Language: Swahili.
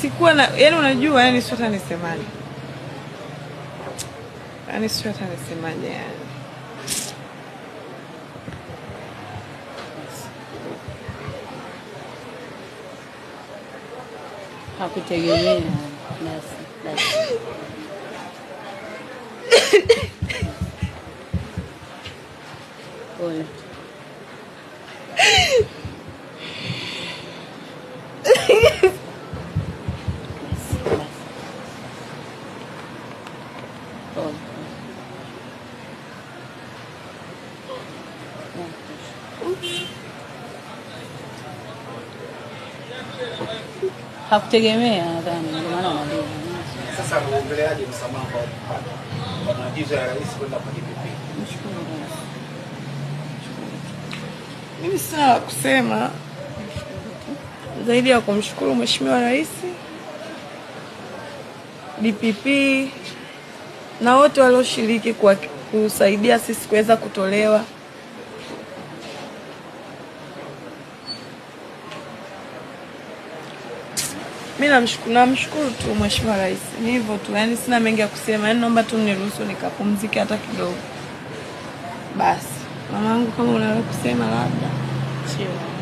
Sikuwa na unajua sio hata nisemaje. Sio hata nisemaje Hakutegemea basi. Pole. Hakutegemea nadhani ndio maana analia. Sasa muongeleaje msamaha kwa maagizo ya rais kwenda kwa DPP? Mshukuru rais. Mimi sina la kusema zaidi ya kumshukuru Mheshimiwa Rais, DPP na wote walioshiriki kwa kusaidia sisi kuweza kutolewa. Mimi namshukuru tu Mheshimiwa Rais. Ni hivyo tu. Sina mengi ya kusema. Naomba tu niruhusu nikapumzike hata kidogo. Basi. Mamangu kama unaweza kusema labda. Sio.